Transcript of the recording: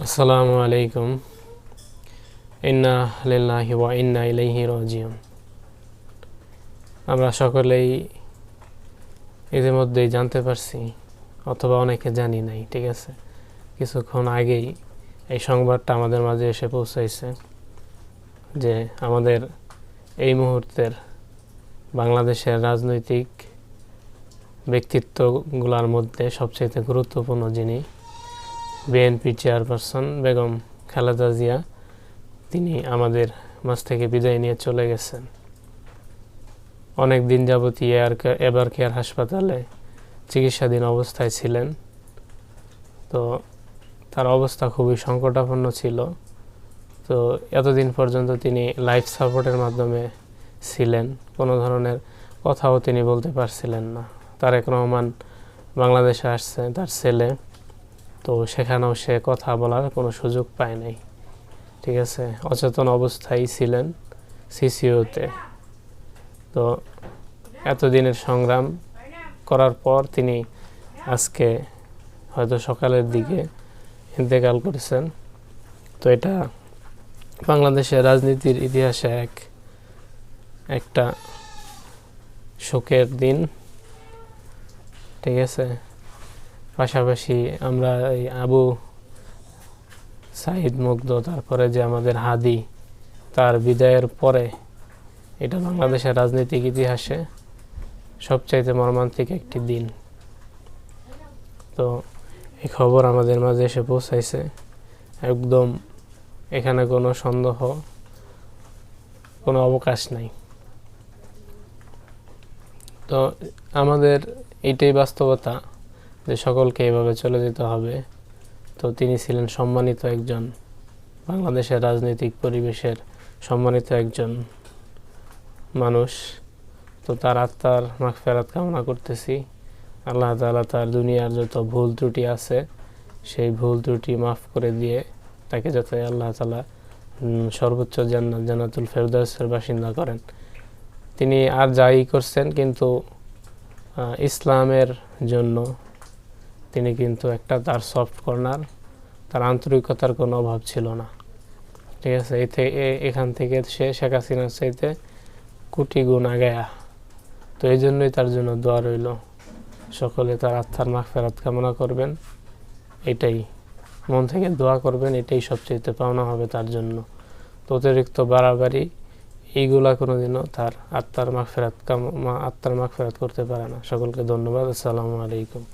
আসসালামু আলাইকুম। ইন্না লিল্লাহি ওয়া ইন্না ইলাইহি রাজিউন। আমরা সকলেই ইতিমধ্যেই জানতে পারছি, অথবা অনেকে জানি নাই, ঠিক আছে। কিছুক্ষণ আগেই এই সংবাদটা আমাদের মাঝে এসে পৌঁছাইছে যে আমাদের এই মুহূর্তের বাংলাদেশের রাজনৈতিক ব্যক্তিত্বগুলোর মধ্যে সবচেয়ে গুরুত্বপূর্ণ যিনি বিএনপি চেয়ারপারসন বেগম খালেদা জিয়া, তিনি আমাদের মাঝ থেকে বিদায় নিয়ে চলে গেছেন। অনেক দিন যাবত এবার কেয়ার হাসপাতালে চিকিৎসাধীন অবস্থায় ছিলেন। তো তার অবস্থা খুবই সংকটাপন্ন ছিল। তো এতদিন পর্যন্ত তিনি লাইফ সাপোর্টের মাধ্যমে ছিলেন, কোনো ধরনের কথাও তিনি বলতে পারছিলেন না। তারেক রহমান বাংলাদেশে আসছে, তার ছেলে, তো সেখানেও সে কথা বলার কোনো সুযোগ পায় নাই, ঠিক আছে। অচেতন অবস্থায় ছিলেন সিসিওতে। তো এতদিনের সংগ্রাম করার পর তিনি আজকে হয়তো সকালের দিকে ইন্তেকাল করেছেন। তো এটা বাংলাদেশের রাজনীতির ইতিহাসে একটা শোকের দিন, ঠিক আছে। পাশাপাশি আমরা এই আবু সাইদ মুগ্ধ, তারপরে যে আমাদের হাদি, তার বিদায়ের পরে এটা বাংলাদেশের রাজনৈতিক ইতিহাসে সবচাইতে মর্মান্তিক একটি দিন। তো এই খবর আমাদের মাঝে এসে পৌঁছাইছে একদম, এখানে কোনো সন্দেহ, কোনো অবকাশ নাই। তো আমাদের এইটাই বাস্তবতা যে সকলকে এভাবে চলে যেতে হবে। তো তিনি ছিলেন সম্মানিত একজন, বাংলাদেশের রাজনৈতিক পরিবেশের সম্মানিত একজন মানুষ। তো তার আত্মার মাগফিরাত কামনা করতেছি। আল্লাহ তাআলা তার দুনিয়ার যত ভুল ত্রুটি আছে সেই ভুল ত্রুটি মাফ করে দিয়ে তাকে যাতে আল্লাহ তাআলা সর্বোচ্চ জান্নাতুল ফেরদাউসের বাসিন্দা করেন। তিনি আর যাই করছেন, কিন্তু ইসলামের জন্য তিনি কিন্তু একটা তার সফট কর্নার, তার আন্তরিকতার কোনো অভাব ছিল না, ঠিক আছে। এখান থেকে সে শেখ হাসিনার চাইতে কোটি গুণ আগায়া। তো এই জন্যই তার জন্য দোয়া রইল, সকলে তার আত্মার মাগফিরাত কামনা করবেন, এটাই মন থেকে দোয়া করবেন, এটাই সবচেয়ে পাওনা হবে তার জন্য। তো অতিরিক্ত বাড়াবাড়ি এইগুলা কোনোদিনও তার আত্মার মাগফিরাত করতে পারে না। সকলকে ধন্যবাদ। আসসালামু আলাইকুম।